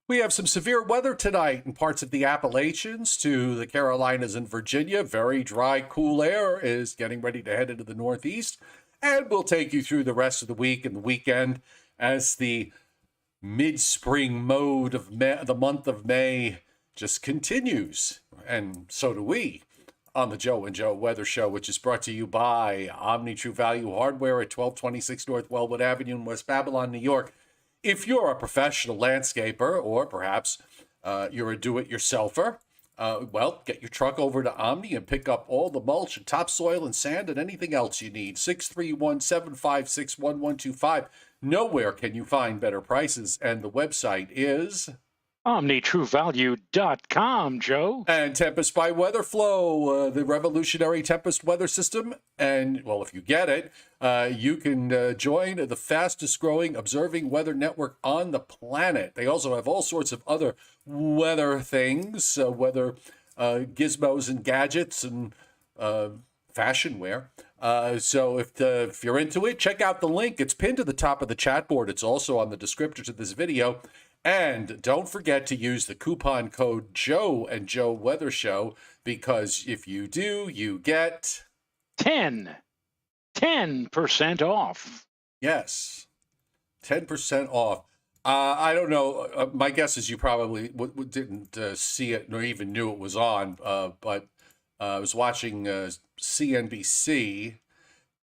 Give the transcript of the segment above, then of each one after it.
We have some severe weather tonight in parts of the Appalachians to the Carolinas and Virginia. Very dry, cool air is getting ready to head into the Northeast. And we'll take you through the rest of the week and the weekend as the mid-spring mode of the month of May just continues. And so do we on the Joe and Joe Weather Show, which is brought to you by Omni True Value Hardware at 1226 North Wellwood Avenue in West Babylon, New York. If you're a professional landscaper, or perhaps you're a do-it-yourselfer, well, get your truck over to Omni and pick up all the mulch and topsoil and sand and anything else you need. 631-756-1125. Nowhere can you find better prices, and the website is OmniTrueValue.com, Joe. And Tempest by Weatherflow, the revolutionary Tempest weather system. And, well, if you get it, you can join the fastest growing observing weather network on the planet. They also have all sorts of other weather things, weather gizmos and gadgets and fashion wear. So if you're into it, check out the link. It's pinned to the top of the chat board. It's also on the descriptor to this video. And don't forget to use the coupon code Joe and Joe Weather Show, because if you do, you get 10% off. Yes, 10% off. I don't know. My guess is you probably didn't see it nor even knew it was on. But I was watching CNBC,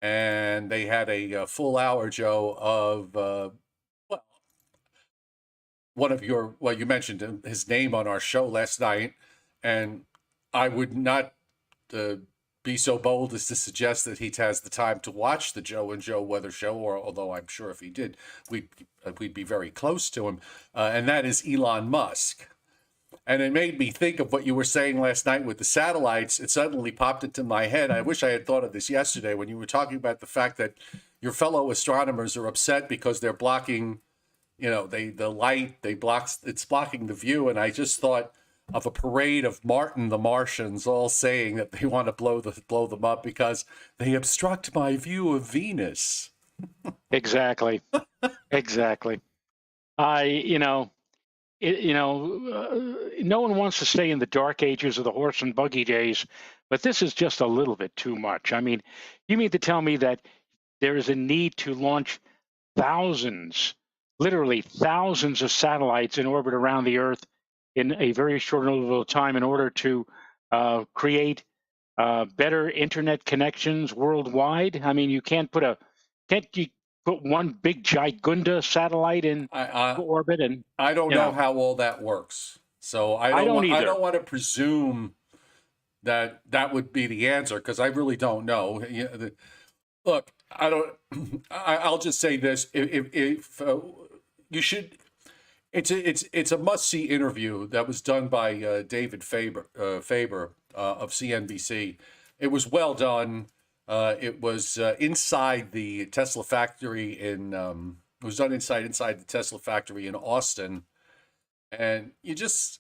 and they had a full hour, Joe, of one of your, well, you mentioned his name on our show last night, and I would not be so bold as to suggest that he has the time to watch the Joe and Joe Weather Show, or although I'm sure if he did, we'd be very close to him, and that is Elon Musk. And it made me think of what you were saying last night with the satellites. It suddenly popped into my head. I wish I had thought of this yesterday when you were talking about the fact that your fellow astronomers are upset because they're blocking, the light, it's blocking the view. And I just thought of a parade of Martin the Martians all saying that they want to blow them up because they obstruct my view of Venus. Exactly. Exactly. No one wants to stay in the dark ages of the horse and buggy days, but this is just a little bit too much. I mean, you mean to tell me that there is a need to launch literally thousands of satellites in orbit around the Earth in a very short interval of time in order to create better internet connections worldwide? I mean, can't you put one big gigunda satellite in orbit? And I don't know how all that works. So I don't want to presume that would be the answer, because I really don't know. Look, I'll just say this: if you should, it's a must-see interview that was done by David Faber of CNBC. It was well done. It was inside the Tesla factory it was done inside the Tesla factory in Austin, and he's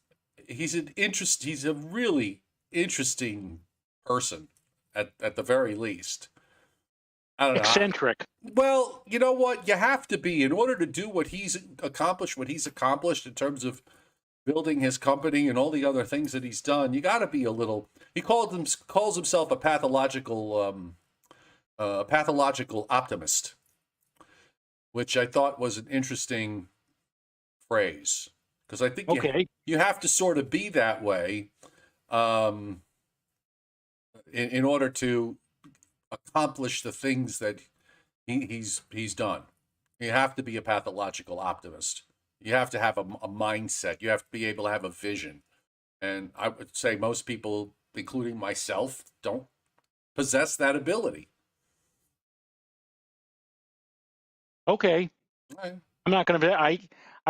a really interesting person at the very least. I don't know. Eccentric. Well, you know what? You have to be in order to do what he's accomplished in terms of building his company and all the other things that he's done. You got to be a little. He calls himself a pathological optimist, which I thought was an interesting phrase, because I think you have to sort of be that way in order to accomplish the things that he's done. You have to be a pathological optimist. You have to have a mindset. You have to be able to have a vision. And I would say most people, including myself, don't possess that ability. Okay. Right. I'm not going to. I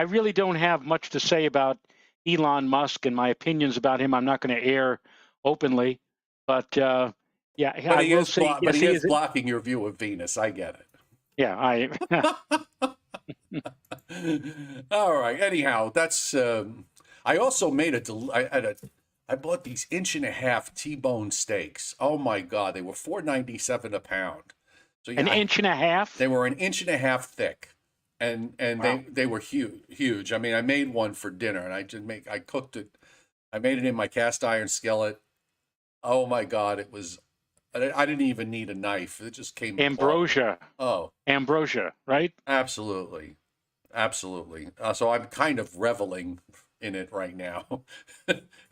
really don't have much to say about Elon Musk and my opinions about him. I'm not going to air openly, but yeah, but he is blocking your view of Venus. I get it. Yeah, All right. Anyhow, that's. I also made I bought these 1.5-inch T-bone steaks. Oh my God, they were $4.97 a pound. So an inch and a half. They were 1.5 inches thick. and Wow. they were huge. I mean, I made one for dinner, and I cooked it. I made it in my cast iron skillet. Oh my God, it was. I didn't even need a knife. It just came apart. Ambrosia. Oh, Ambrosia, right? absolutely. Absolutely. So I'm kind of reveling in it right now.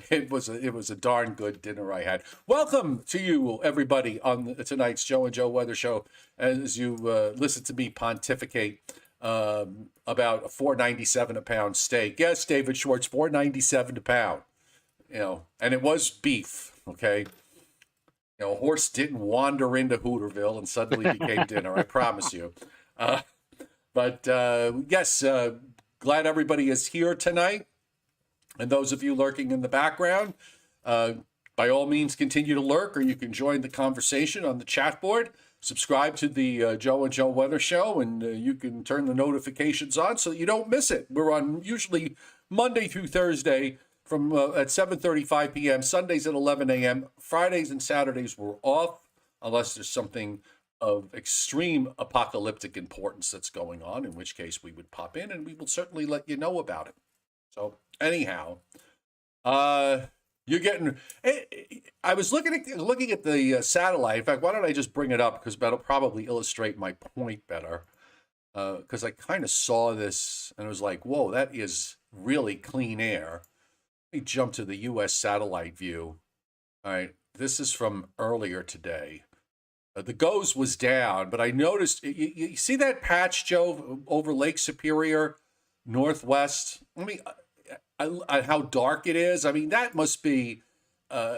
It was a darn good dinner I had. Welcome to you, everybody, on tonight's Joe and Joe Weather Show. As you listen to me pontificate about a $4.97 a pound steak. Yes, David Schwartz, $4.97 a pound. And it was beef. Okay. A horse didn't wander into Hooterville and suddenly became dinner. I promise you. Uh, but yes, glad everybody is here tonight. And those of you lurking in the background, by all means, continue to lurk, or you can join the conversation on the chat board. Subscribe to the Joe and Joe Weather Show, and you can turn the notifications on so that you don't miss it. We're on usually Monday through Thursday from at 7:35 p.m., Sundays at 11 a.m. Fridays and Saturdays we're off unless there's something of extreme apocalyptic importance that's going on, in which case we would pop in and we will certainly let you know about it. So anyhow, you're getting. I was looking at the satellite. In fact, why don't I just bring it up because that'll probably illustrate my point better. Because I kind of saw this and I was like, "Whoa, that is really clean air." Let me jump to the U.S. satellite view. All right, this is from earlier today. The GOES was down, but I noticed, you see that patch, Joe, over Lake Superior, northwest? How dark it is. I mean, that must be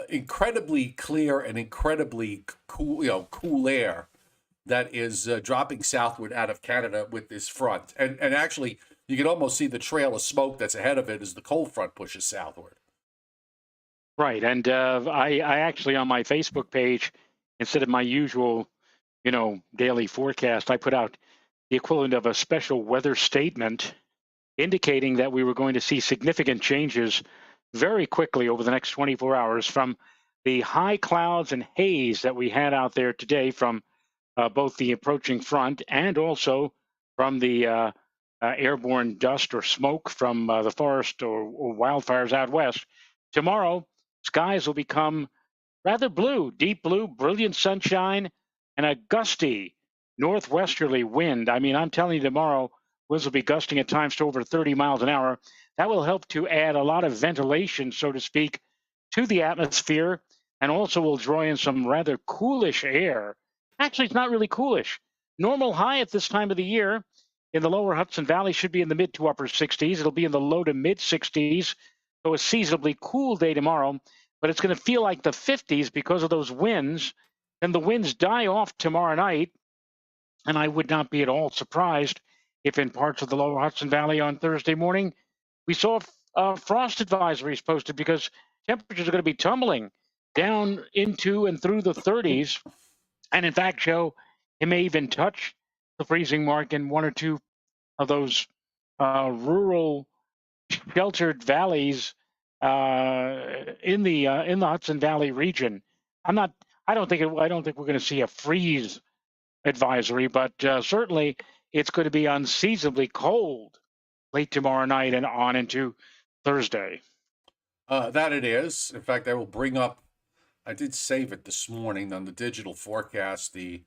incredibly clear and incredibly cool, cool air that is dropping southward out of Canada with this front. And actually, you can almost see the trail of smoke that's ahead of it as the cold front pushes southward. Right. And I actually, on my Facebook page, instead of my usual, daily forecast, I put out the equivalent of a special weather statement indicating that we were going to see significant changes very quickly over the next 24 hours from the high clouds and haze that we had out there today from both the approaching front and also from the airborne dust or smoke from the forest or wildfires out west. Tomorrow, skies will become rather blue, deep blue, brilliant sunshine, and a gusty northwesterly wind. I mean, I'm telling you, tomorrow, winds will be gusting at times to over 30 miles an hour. That will help to add a lot of ventilation, so to speak, to the atmosphere, and also will draw in some rather coolish air. Actually, it's not really coolish. Normal high at this time of the year in the lower Hudson Valley should be in the mid to upper 60s. It'll be in the low to mid 60s. So a seasonably cool day tomorrow, but it's going to feel like the 50s because of those winds. And the winds die off tomorrow night. And I would not be at all surprised if in parts of the lower Hudson Valley on Thursday morning, we saw frost advisories posted because temperatures are going to be tumbling down into and through the 30s. And in fact, Joe, it may even touch the freezing mark in one or two of those rural sheltered valleys in the Hudson Valley region. I don't think we're going to see a freeze advisory, but certainly it's going to be unseasonably cold late tomorrow night and on into Thursday. That it is. In fact, I will bring up. I did save it this morning on the digital forecast. The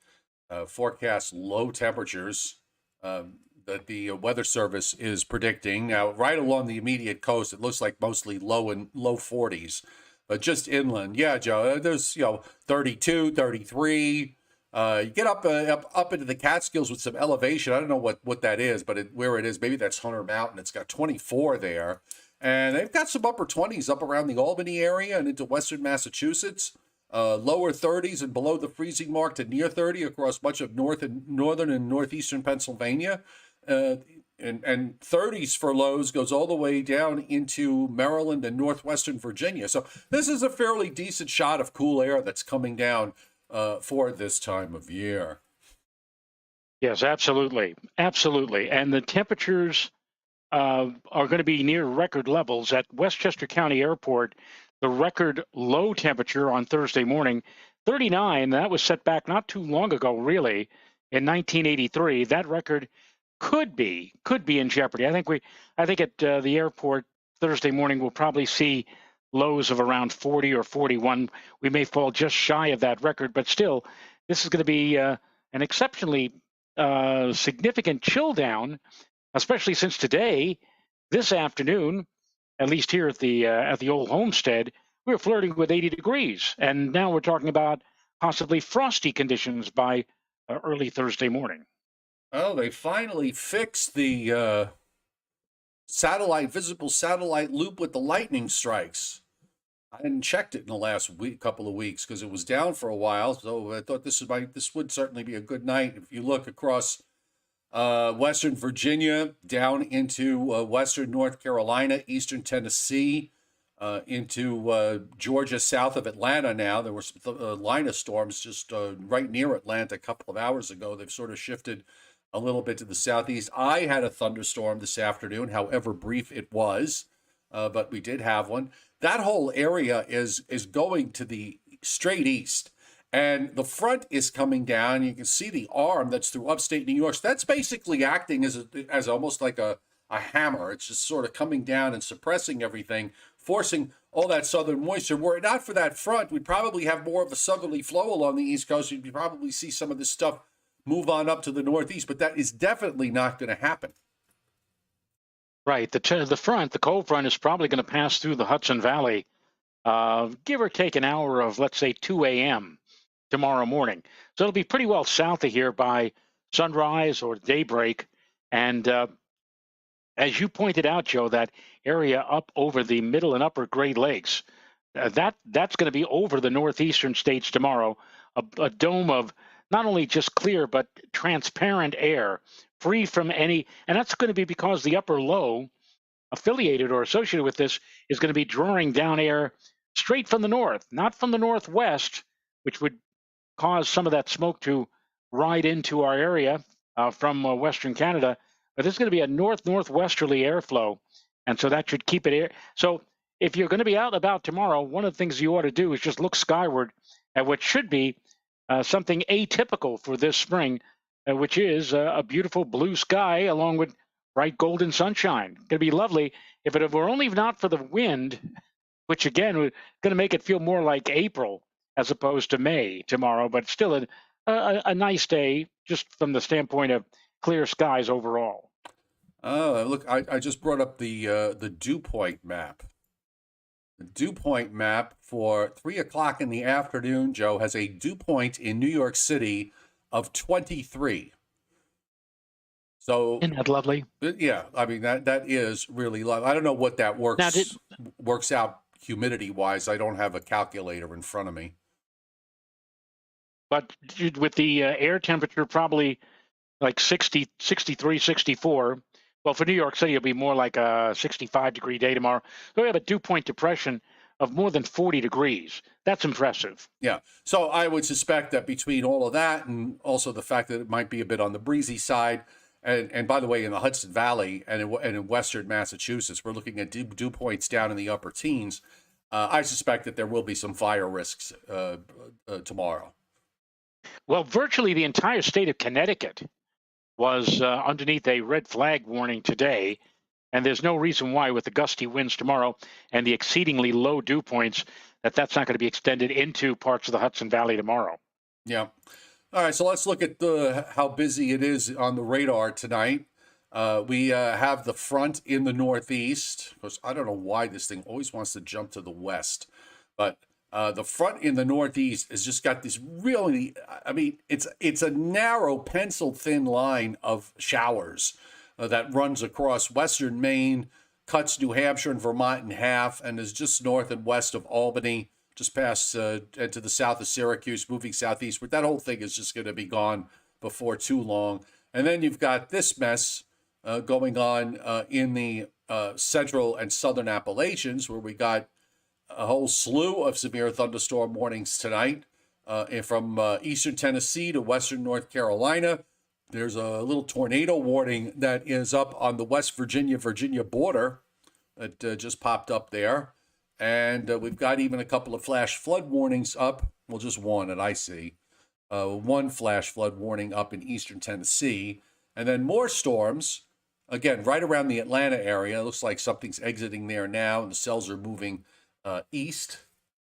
forecast low temperatures that the Weather Service is predicting. Now, right along the immediate coast, it looks like mostly low 40s, but just inland, yeah, Joe, there's 32, 33. You get up into the Catskills with some elevation. I don't know what that is, but where it is, maybe that's Hunter Mountain. It's got 24 there, and they've got some upper 20s up around the Albany area and into western Massachusetts. Lower 30s and below the freezing mark to near 30 across much of northern and northeastern Pennsylvania. And 30s for lows goes all the way down into Maryland and northwestern Virginia. So this is a fairly decent shot of cool air that's coming down for this time of year. Yes, absolutely. Absolutely. And the temperatures are going to be near record levels at Westchester County Airport. The record low temperature on Thursday morning, 39. That was set back not too long ago, really, in 1983. That record could be in jeopardy. I think at the airport Thursday morning we'll probably see lows of around 40 or 41. We may fall just shy of that record, but still, this is going to be an exceptionally significant chill down, especially since today, this afternoon, at least here at the old homestead, we were flirting with 80 degrees, and now we're talking about possibly frosty conditions by early Thursday morning. Oh, they finally fixed the visible satellite loop with the lightning strikes. I hadn't checked it in the last couple of weeks because it was down for a while. So I thought this would certainly be a good night. If you look across Western Virginia down into Western North Carolina, Eastern Tennessee, into Georgia, south of Atlanta now. There were some line of storms just right near Atlanta a couple of hours ago. They've sort of shifted a little bit to the southeast. I had a thunderstorm this afternoon, however brief it was, but we did have one. That whole area is going to the straight east, and the front is coming down. You can see the arm that's through upstate New York. So that's basically acting as almost like a hammer. It's just sort of coming down and suppressing everything, forcing all that southern moisture. Were it not for that front, we'd probably have more of a southerly flow along the East Coast. You'd probably see some of this stuff move on up to the Northeast, but that is definitely not going to happen. Right. The cold front is probably going to pass through the Hudson Valley, give or take an hour of, let's say, 2 a.m. tomorrow morning. So it'll be pretty well south of here by sunrise or daybreak. And as you pointed out, Joe, that area up over the middle and upper Great Lakes, that's going to be over the northeastern states tomorrow, a dome of not only just clear, but transparent air, free from any, and that's going to be because the upper low affiliated or associated with this is going to be drawing down air straight from the north, not from the northwest, which would cause some of that smoke to ride into our area from Western Canada. But this is going to be a northwesterly airflow, and so that should keep it air. So if you're going to be out and about tomorrow, one of the things you ought to do is just look skyward at what should be something atypical for this spring, which is a beautiful blue sky along with bright golden sunshine. Going to be lovely if it were only not for the wind, which again was going to make it feel more like April as opposed to May tomorrow, but still a nice day just from the standpoint of clear skies overall. Oh, look, I just brought up the dew point map. The dew point map for 3 o'clock in the afternoon, Joe, has a dew point in New York City of 23. So isn't that lovely? Yeah, I mean that is really lovely. I don't know what that works out humidity wise. I don't have a calculator in front of me. But with the air temperature probably like 60, 63, 64. Well, for New York City, it'll be more like a 65-degree day tomorrow. So we have a dew point depression of more than 40 degrees. That's impressive. Yeah. So I would suspect that between all of that and also the fact that it might be a bit on the breezy side, and by the way, in the Hudson Valley and in western Massachusetts, we're looking at dew points down in the upper teens. I suspect that there will be some fire risks tomorrow. Well, virtually the entire state of Connecticut was underneath a red flag warning today, and there's no reason why, with the gusty winds tomorrow and the exceedingly low dew points, that's not going to be extended into parts of the Hudson Valley tomorrow. Yeah. All right, so let's look at how busy it is on the radar tonight. We have the front in the northeast. Because I don't know why this thing always wants to jump to the west, but the front in the northeast has just got this really, I mean, it's a narrow pencil thin line of showers that runs across western Maine, cuts New Hampshire and Vermont in half, and is just north and west of Albany, just past to the south of Syracuse, moving southeast. But that whole thing is just going to be gone before too long. And then you've got this mess going on in the central and southern Appalachians, where we got a whole slew of severe thunderstorm warnings tonight from eastern Tennessee to western North Carolina. There's a little tornado warning that is up on the West Virginia border that just popped up there. And we've got even a couple of flash flood warnings up. Well, just one that I see. One flash flood warning up in eastern Tennessee. And then more storms, again, right around the Atlanta area. It looks like something's exiting there now, and the cells are moving east.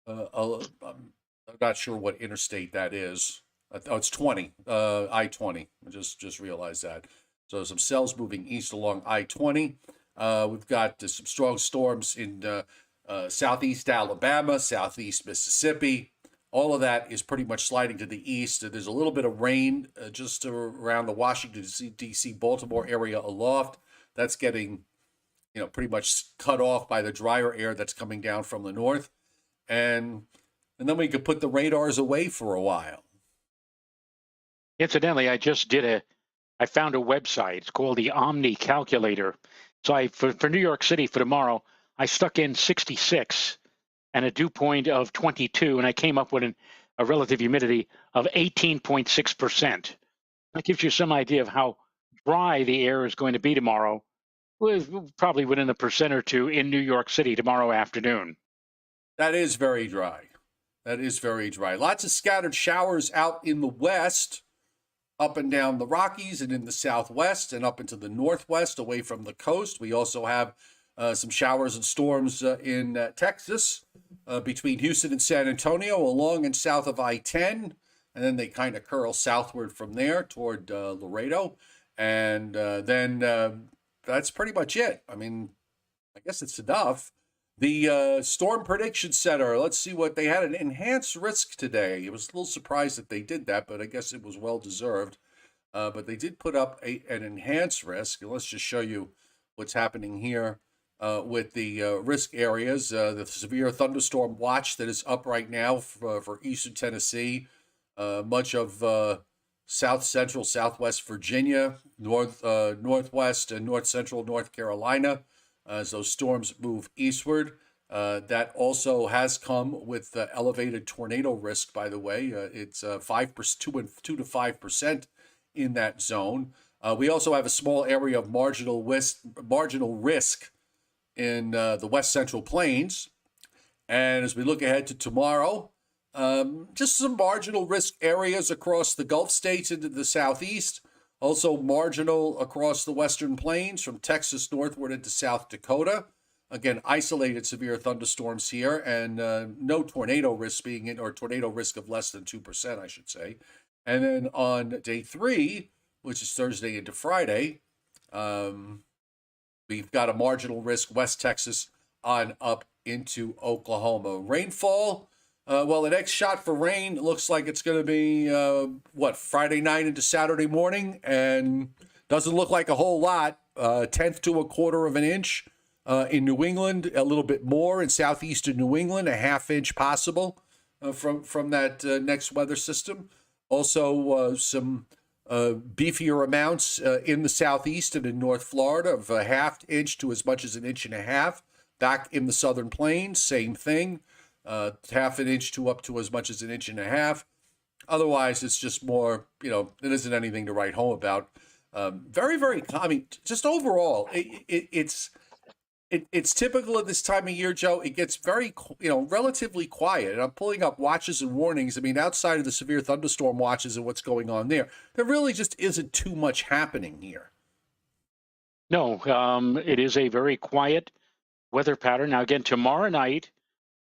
I'm not sure what interstate that is. Oh, it's 20, I-20. I just realized that. So some cells moving east along I-20. We've got some strong storms in southeast Alabama, southeast Mississippi. All of that is pretty much sliding to the east. There's a little bit of rain just around the Washington, D.C., Baltimore area aloft. That's getting, pretty much cut off by the drier air that's coming down from the north. And then we could put the radars away for a while. Incidentally, I found a website. It's called the Omni Calculator. So for New York City for tomorrow, I stuck in 66 and a dew point of 22, and I came up with a relative humidity of 18.6%. That gives you some idea of how dry the air is going to be tomorrow, probably within 1% or 2 in New York City tomorrow afternoon. That is very dry. That is very dry. Lots of scattered showers out in the west, up and down the Rockies and in the southwest and up into the northwest away from the coast. We also have some showers and storms in Texas between Houston and San Antonio along and south of I-10. And then they kind of curl southward from there toward Laredo. And then that's pretty much it. I mean, I guess it's enough. The Storm Prediction Center, let's see what they had. An enhanced risk today. I was a little surprised that they did that, but I guess it was well deserved. But they did put up an enhanced risk. And let's just show you what's happening here with the risk areas. The severe thunderstorm watch that is up right now for eastern Tennessee, much of south central, southwest Virginia, northwest and north central North Carolina. As those storms move eastward. That also has come with elevated tornado risk, by the way. It's 2 to 5% in that zone. We also have a small area of marginal risk in the west central plains. And as we look ahead to tomorrow, just some marginal risk areas across the Gulf states into the southeast. Also marginal across the western plains from Texas northward into South Dakota. Again, isolated severe thunderstorms here and no tornado risk tornado risk of less than 2%, I should say. And then on day 3, which is Thursday into Friday, we've got a marginal risk West Texas on up into Oklahoma. Rainfall. The next shot for rain looks like it's going to be, Friday night into Saturday morning, and doesn't look like a whole lot. 1/10 to 1/4 of an inch in New England, a little bit more in southeastern New England, a 1/2 inch possible from that next weather system. Also, some beefier amounts in the southeast and in North Florida of a 1/2 inch to as much as 1.5 inches. Back in the southern plains, same thing. 1/2 an inch to up to as much as 1.5 inches. Otherwise, it's just more, it isn't anything to write home about. Very, very, just overall, it's typical of this time of year, Joe. It gets very, relatively quiet. And I'm pulling up watches and warnings. I mean, outside of the severe thunderstorm watches and what's going on there really just isn't too much happening here. No, it is a very quiet weather pattern. Now, again, tomorrow night,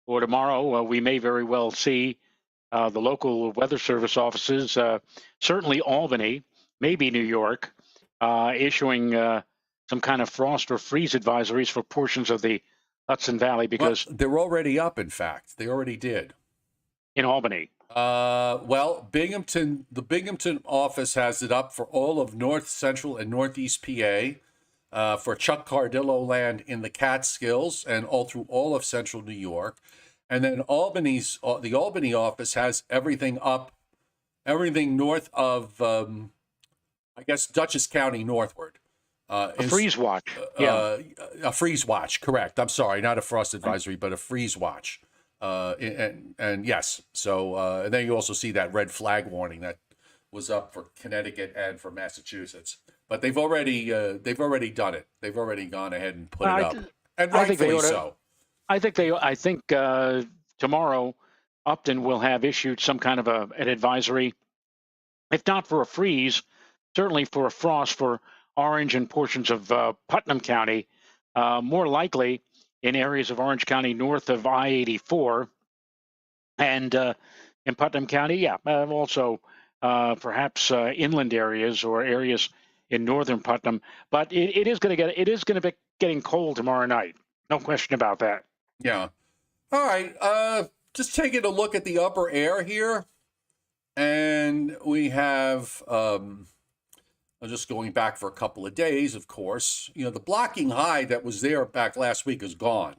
or tomorrow, we may very well see the local weather service offices, certainly Albany, maybe New York, issuing some kind of frost or freeze advisories for portions of the Hudson Valley because they're already up. In fact, they already did in Albany. Binghamton, the Binghamton office has it up for all of North Central and Northeast PA, for Chuck Cardillo land in the Catskills and all through all of Central New York. And then the Albany office has everything up, everything north of, Dutchess County northward. A freeze watch. A freeze watch, correct. I'm sorry, not a frost advisory, but a freeze watch. And yes, so and then you also see that red flag warning that was up for Connecticut and for Massachusetts. But they've already done it. They've already gone ahead and put it up, and rightfully so. I think tomorrow Upton will have issued some kind of an advisory, if not for a freeze, certainly for a frost for Orange and portions of Putnam County, more likely in areas of Orange County north of I-84 and in Putnam County, yeah, also perhaps inland areas or areas in northern Putnam. But it is going to be getting cold tomorrow night. No question about that. Yeah. All right. Just taking a look at the upper air here, and we have. I'm just going back for a couple of days, of course. You know, the blocking high that was there back last week is gone.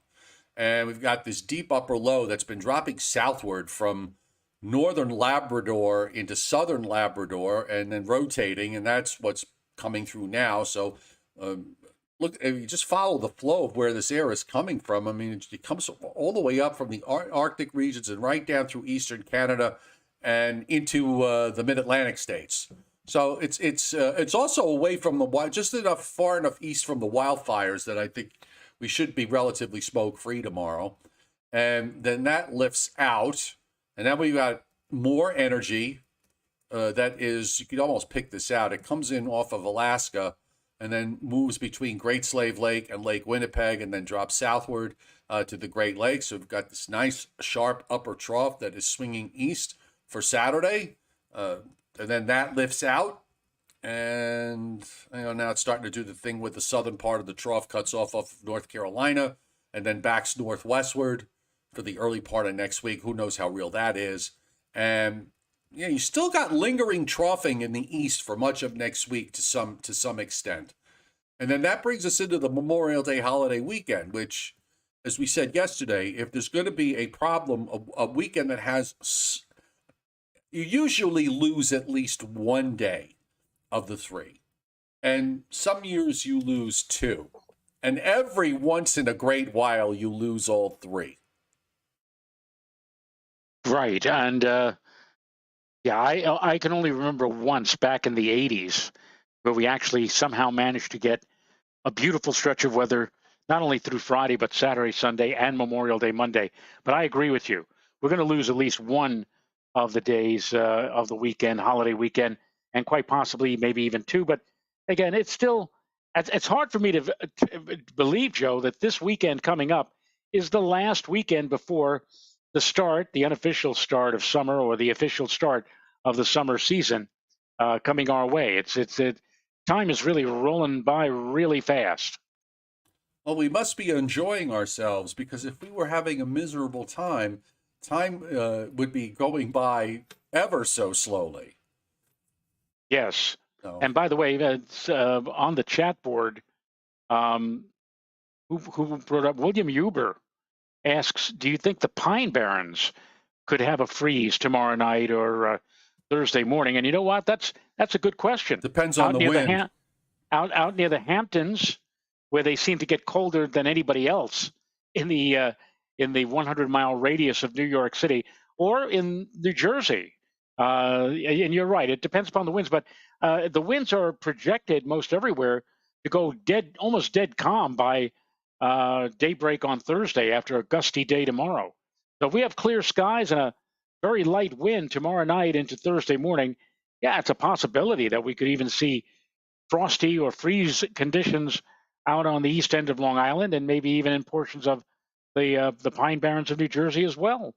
And we've got this deep upper low that's been dropping southward from northern Labrador into southern Labrador and then rotating. And that's what's coming through now. So look, if you just follow the flow of where this air is coming from. I mean, it comes all the way up from the Arctic regions and right down through eastern Canada and into the mid-Atlantic states. So it's also away from the just enough far enough east from the wildfires that I think we should be relatively smoke free tomorrow, and then that lifts out, and then we've got more energy that is, you could almost pick this out. It comes in off of Alaska and then moves between Great Slave Lake and Lake Winnipeg and then drops southward to the Great Lakes. So we've got this nice sharp upper trough that is swinging east for Saturday. And then that lifts out, and now it's starting to do the thing with the southern part of the trough cuts off of North Carolina and then backs northwestward for the early part of next week. Who knows how real that is? And yeah, you still got lingering troughing in the east for much of next week to some extent. And then that brings us into the Memorial Day holiday weekend, which, as we said yesterday, if there's going to be a problem, a weekend that has, you usually lose at least one day of the three. And some years you lose two. And every once in a great while you lose all three. Right. And yeah, I can only remember once back in the 80s where we actually somehow managed to get a beautiful stretch of weather, not only through Friday, but Saturday, Sunday, and Memorial Day Monday. But I agree with you. We're going to lose at least one of the days of the weekend, holiday weekend, and quite possibly maybe even two. But again, it's hard for me to believe, Joe, that this weekend coming up is the last weekend before the unofficial start of summer, or the official start of the summer season coming our way. Time is really rolling by really fast. Well, we must be enjoying ourselves, because if we were having a miserable time would be going by ever so slowly. Yes. So. And by the way, on the chat board, who brought up William Huber asks, do you think the Pine Barrens could have a freeze tomorrow night or Thursday morning? And you know what? That's a good question. Depends on the wind. Out near the Hamptons, where they seem to get colder than anybody else in the 100-mile radius of New York City, or in New Jersey. And you're right, it depends upon the winds, but the winds are projected most everywhere to go almost dead calm by daybreak on Thursday after a gusty day tomorrow. So if we have clear skies and a very light wind tomorrow night into Thursday morning, yeah, it's a possibility that we could even see frosty or freeze conditions out on the east end of Long Island, and maybe even in portions of the Pine Barrens of New Jersey as well.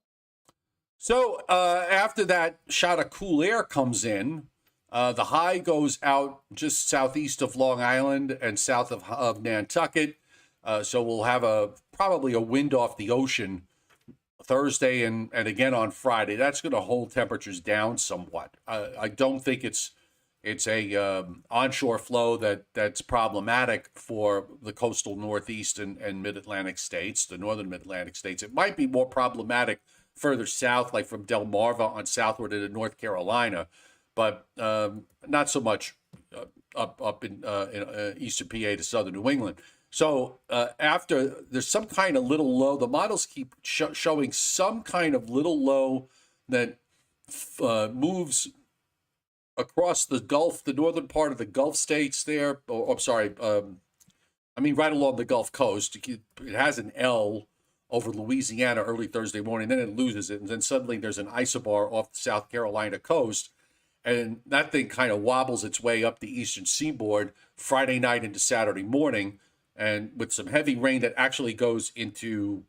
So after that shot of cool air comes in, the high goes out just southeast of Long Island and south of Nantucket. So we'll have probably a wind off the ocean Thursday and again on Friday. That's going to hold temperatures down somewhat. I don't think it's a onshore flow that's problematic for the coastal Northeast and Mid-Atlantic states, the northern Mid-Atlantic states. It might be more problematic further south, like from Delmarva on southward into North Carolina, but not so much up in eastern PA to southern New England. So after there's some kind of little low, the models keep showing some kind of little low that moves across the Gulf, the northern part of the Gulf states there. Right along the Gulf Coast. It has an L over Louisiana early Thursday morning, then it loses it, and then suddenly there's an isobar off the South Carolina coast. and that thing kind of wobbles its way up the eastern seaboard Friday night into Saturday morning, and with some heavy rain that actually goes into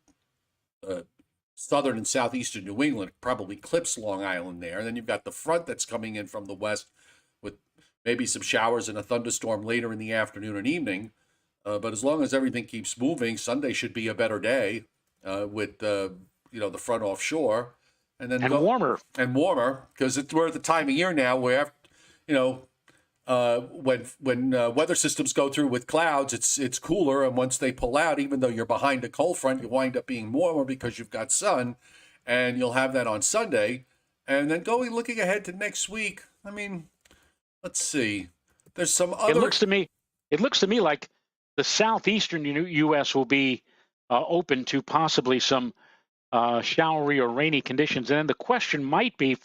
uh, southern and southeastern New England, probably clips Long Island there. And then you've got the front that's coming in from the west with maybe some showers and a thunderstorm later in the afternoon and evening. But as long as everything keeps moving, Sunday should be a better day with the front offshore, and then And warmer. and warmer because we're at the time of year now where you know when weather systems go through with clouds, it's cooler, and once they pull out, even though you're behind a cold front, you wind up being warmer because you've got sun, and you'll have that on Sunday, and then looking ahead to next week. I mean, let's see. There's some other. It looks to me like the southeastern U.S. will be open to possibly some showery or rainy conditions. And then the question might be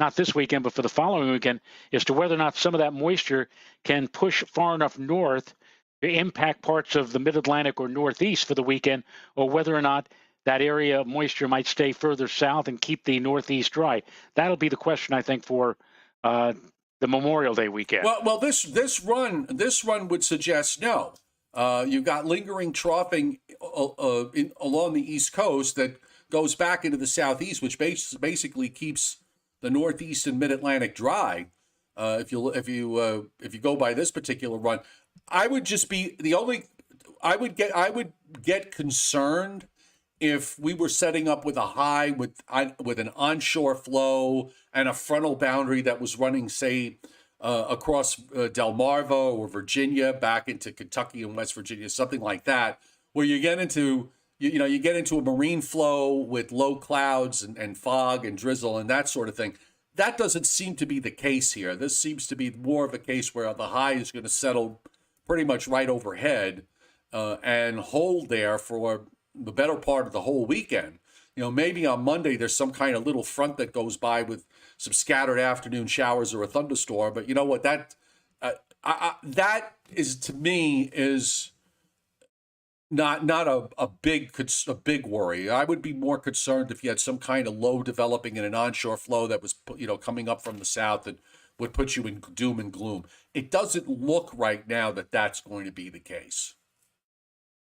not this weekend, but for the following weekend, as to whether or not some of that moisture can push far enough north to impact parts of the mid-Atlantic or Northeast for the weekend, or whether or not that area of moisture might stay further south and keep the Northeast dry. That'll be the question, I think, for the Memorial Day weekend. Well, this run would suggest no. You've got lingering troughing along the East Coast that goes back into the Southeast, which basically keeps the Northeast and Mid-Atlantic dry. If you go by this particular run, I would get concerned if we were setting up with a high with an onshore flow and a frontal boundary that was running, say, across Delmarva or Virginia back into Kentucky and West Virginia, something like that, where you get into a marine flow with low clouds and fog and drizzle and that sort of thing. That doesn't seem to be the case here. This seems to be more of a case where the high is going to settle pretty much right overhead and hold there for the better part of the whole weekend. Maybe on Monday there's some kind of little front that goes by with some scattered afternoon showers or a thunderstorm. But you know what? That is, to me, is not a big worry. I would be more concerned if you had some kind of low developing in an onshore flow that was coming up from the south that would put you in doom and gloom. It doesn't look right now that that's going to be the case.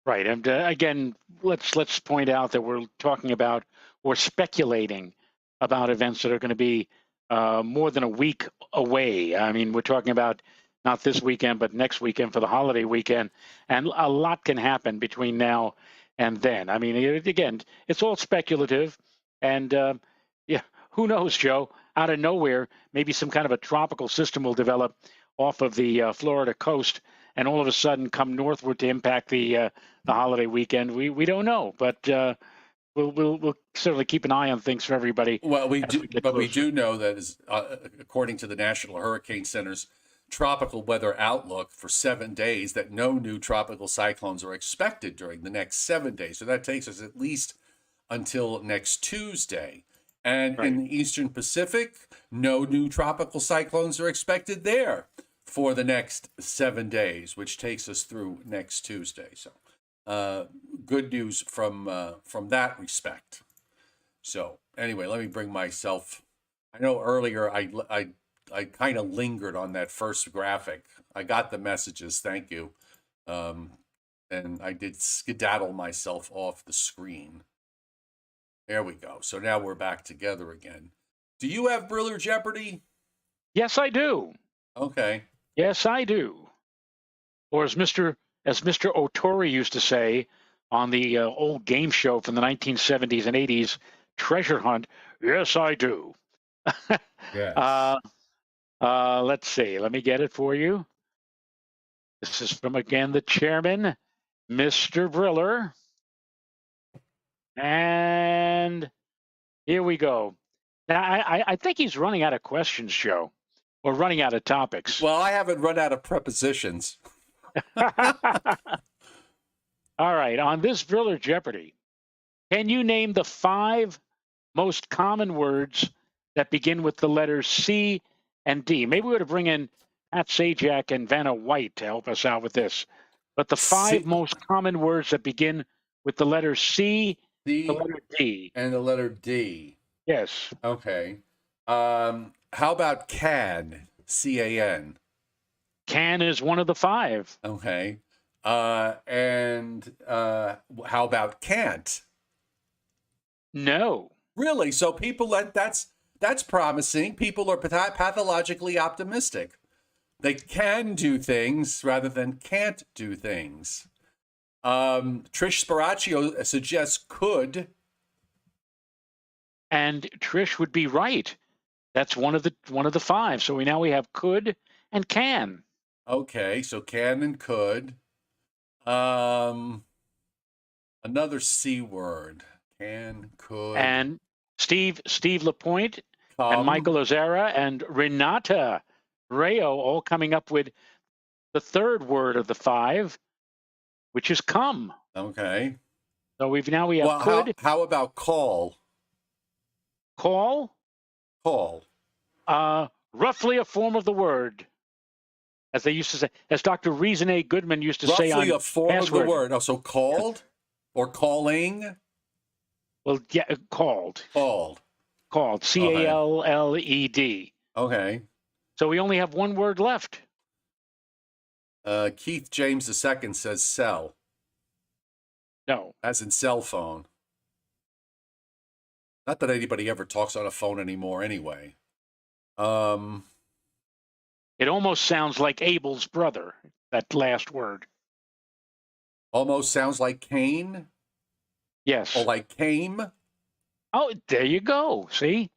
Right. And again, let's point out that we're talking about or speculating about events that are going to be more than a week away. I mean, we're talking about not this weekend, but next weekend for the holiday weekend. And a lot can happen between now and then. I mean, again, it's all speculative. And who knows, Joe? Out of nowhere, maybe some kind of a tropical system will develop off of the Florida coast, and all of a sudden come northward to impact the holiday weekend. We don't know, but we'll certainly keep an eye on things for everybody. Well, we do know that according to the National Hurricane Center's tropical weather outlook for 7 days, that no new tropical cyclones are expected during the next 7 days. So that takes us at least until next Tuesday. And right. In the Eastern Pacific, no new tropical cyclones are expected there for the next 7 days, which takes us through next Tuesday. So good news from that respect. So anyway, let me bring myself. I know earlier I kind of lingered on that first graphic. I got the messages, thank you, and I did skedaddle myself off the screen. There we go. So now we're back together again. Do you have Briller Jeopardy? Yes, I do. Okay. Yes, I do. Or as Mr. Otori used to say on the old game show from the 1970s and 80s, Treasure Hunt, yes, I do. Yes. Let's see. Let me get it for you. This is from, again, the chairman, Mr. Briller. And here we go. Now, I think he's running out of questions, Joe, or running out of topics. Well, I haven't run out of prepositions. All right. On this Briller Jeopardy, can you name the 5 most common words that begin with the letters C and D? Maybe we ought to bring in Pat Sajak and Vanna White to help us out with this. But the 5 most common words that begin with the letter C, the letter D. And the letter D. Yes. Okay. How about can? CAN. Can is one of the 5. Okay. And how about can't? No. Really? So people that's promising. People are pathologically optimistic. They can do things rather than can't do things. Trish Sparacchio suggests could. And Trish would be right. That's one of the 5. So we have could and can. Okay, so can and could. Another C word. Can, could. And Steve Lapointe and Come. Michael Ozera and Renata Rayo all coming up with the 3rd word of the 5, which is come. Okay. So we have could. How about call? Call. Call. Roughly a form of the word, as they used to say, as Dr. Reason A. Goodman used to say on Roughly a form password. of the word. Oh, so called or calling? Well, yeah, called. Called. Called. Okay. So we only have one word left. Keith James II says cell, No. as in cell phone. Not that anybody ever talks on a phone anymore anyway. It almost sounds like Abel's brother, that last word. Almost sounds like Cain Yes. or like came. Oh, there you go. See?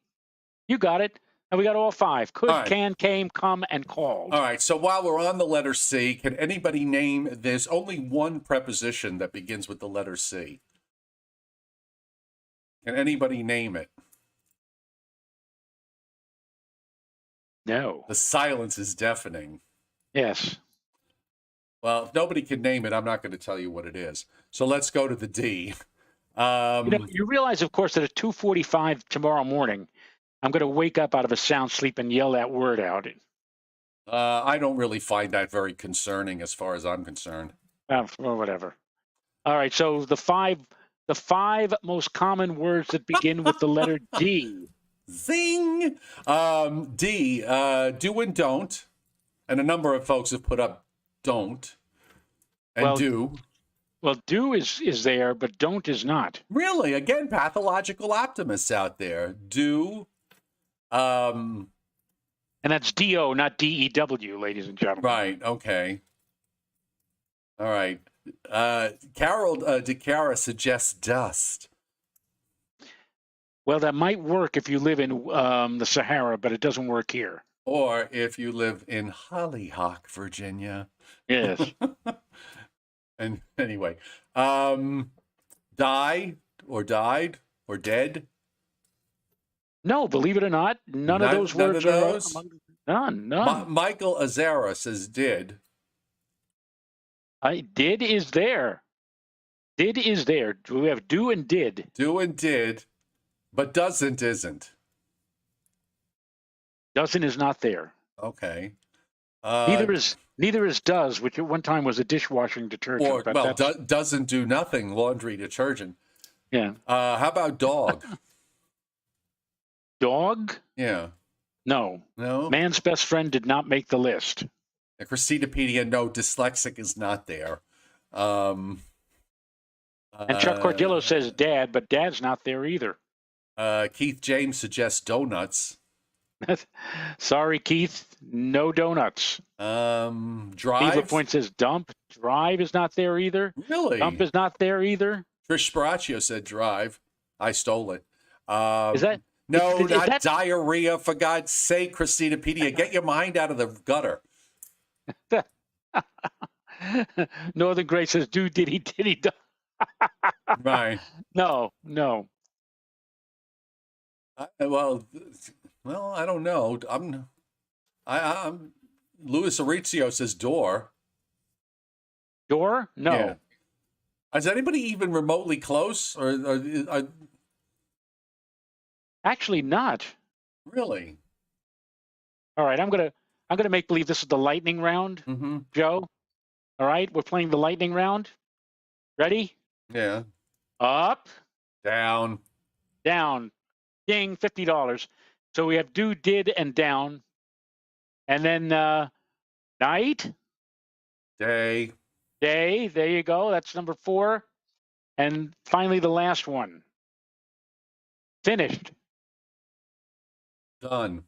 You got it. And we got all 5. Could, All right. can, came, come, and called. All right, so while we're on the letter C, can anybody name there's only one preposition that begins with the letter C? Can anybody name it? No. The silence is deafening. Yes. Well, if nobody can name it, I'm not going to tell you what it is. So let's go to the D. You realize, of course, that at 2:45 tomorrow morning, I'm going to wake up out of a sound sleep and yell that word out. I don't really find that very concerning as far as I'm concerned. Or whatever. All right. So the five most common words that begin with the letter D. Zing! D, do and don't. And a number of folks have put up don't and do. Well, do is there, but don't is not. Really? Again, pathological optimists out there. Do. And that's D-O, not D-E-W, ladies and gentlemen. Right. Okay. All right. Carol DeCara suggests dust. Well, that might work if you live in the Sahara, but it doesn't work here. Or if you live in Hollyhock, Virginia. Yes. And anyway, die or died or dead. No, believe it or not, none of those words are none. Michael Azara says did. Did is there. Did is there. We have do and did. Do and did, but doesn't isn't. Doesn't is not there. Okay. Neither is does, which at one time was a dishwashing detergent. Doesn't do nothing. Laundry detergent. Yeah. How about dog? Dog? Yeah. No. No. Man's best friend did not make the list. Christinapedia, no, dyslexic is not there. And Chuck Cordillo says dad, but dad's not there either. Keith James suggests donuts. Sorry, Keith, no donuts. Drive. Steve LaPointe says dump. Drive is not there either. Really? Dump is not there either. Trish Sparacchio said drive. I stole it. Is that? No, is not that diarrhea, for God's sake, Christinapedia. Get your mind out of the gutter. Northern Gray says, dude, did he? Right. No. Well, I don't know. I'm Louis Orizio says door. Door? No. Yeah. Is anybody even remotely close? Or Actually not. Really? All right, I'm gonna make believe this is the lightning round, Mm-hmm. Joe. All right, we're playing the lightning round. Ready? So we have do, did, and down. And then night, Day. day. There you go. That's number 4. And finally, the last one. Finished. Done.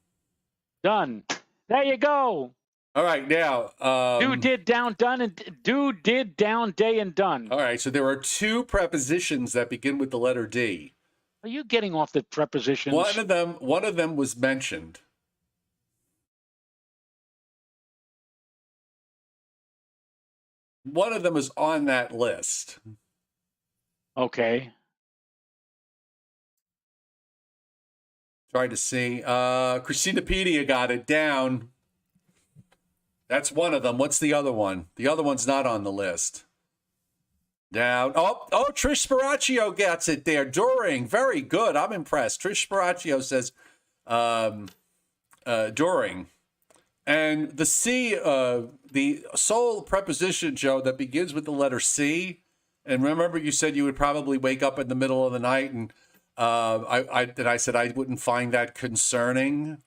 Done. There you go. All right, now. Do, did, down, done, and do, did, down, day, and done. All right, so there are 2 prepositions that begin with the letter D. Are you getting off the prepositions? One of them was mentioned. One of them is on that list. Okay. Trying to see. Christinapedia got it down. That's one of them. What's the other one? The other one's not on the list. Down. Oh, Trish Sparacchio gets it there. During. Very good. I'm impressed. Trish Sparacchio says during. And the C, the sole preposition, Joe, that begins with the letter C. And remember, you said you would probably wake up in the middle of the night, and I said I wouldn't find that concerning.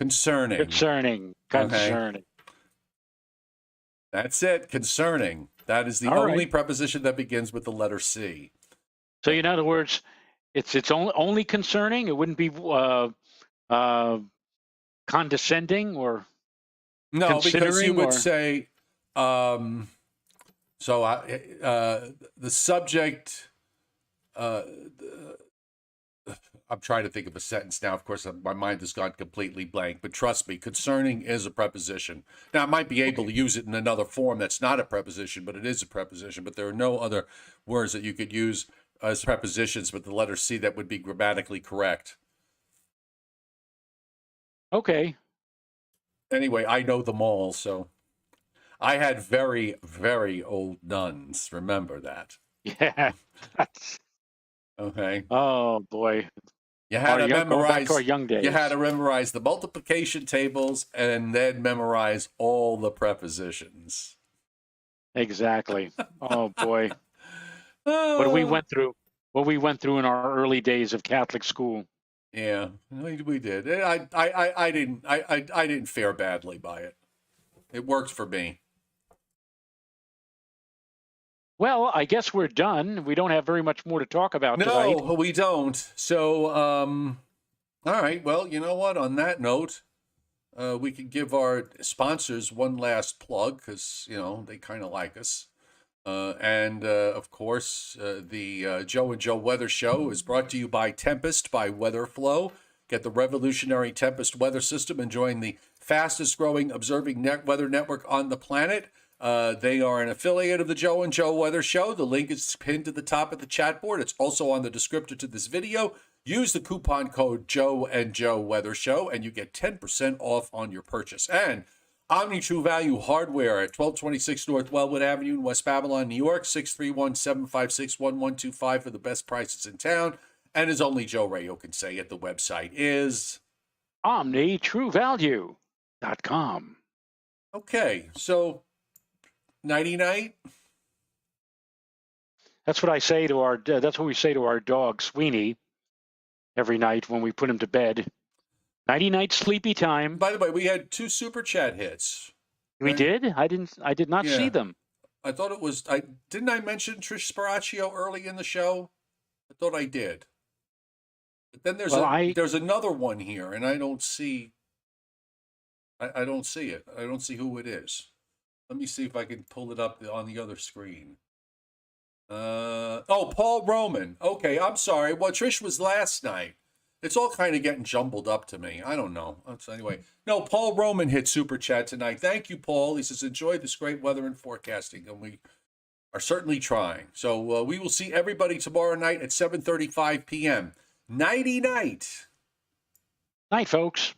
Concerning. Concerning. Okay. That's it. Concerning. That is the only preposition that begins with the letter C. So, in other words, it's only concerning. It wouldn't be condescending or no, because you would say. The subject. I'm trying to think of a sentence now. Of course, my mind has gone completely blank. But trust me, concerning is a preposition. Now, I might be able to use it in another form that's not a preposition, but it is a preposition. But there are no other words that you could use as prepositions with the letter C that would be grammatically correct. Okay. Anyway, I know them all, so I had very, very old nuns. Remember that. Yeah. Okay. Oh, boy. You had to memorize. Back to our young days. You had to memorize the multiplication tables and then memorize all the prepositions. Exactly. Oh boy. What we went through in our early days of Catholic school. Yeah, we did. I didn't fare badly by it. It worked for me. Well, I guess we're done. We don't have very much more to talk about tonight. No, we don't. So, all right. Well, you know what? On that note, we can give our sponsors one last plug because, they kind of like us. And of course, the Joe and Joe Weather Show is brought to you by Tempest by WeatherFlow. Get the revolutionary Tempest weather system and join the fastest growing observing weather network on the planet. They are an affiliate of the Joe and Joe Weather Show. The link is pinned to the top of the chat board. It's also on the descriptor to this video. Use the coupon code Joe and Joe Weather Show, and you get 10% off on your purchase. And Omni True Value Hardware at 1226 North Wellwood Avenue in West Babylon, New York, 631-756-1125 for the best prices in town. And as only Joe Rayo can say it, the website is OmniTrueValue.com. Okay, so nighty-night. That's what we say to our dog, Sweeney, every night when we put him to bed. Nighty-night, sleepy time. By the way, we had 2 super chat hits. We did? I did not see them. I thought it was. Didn't I mention Trish Sparacchio early in the show? I thought I did. But then there's another one here, and I don't see. I don't see it. I don't see who it is. Let me see if I can pull it up on the other screen. Paul Roman. Okay, I'm sorry. Well, Trish was last night. It's all kind of getting jumbled up to me. I don't know. Anyway, no, Paul Roman hit Super Chat tonight. Thank you, Paul. He says, enjoy this great weather and forecasting. And we are certainly trying. So we will see everybody tomorrow night at 7:35 p.m. Nighty-night. Night, folks.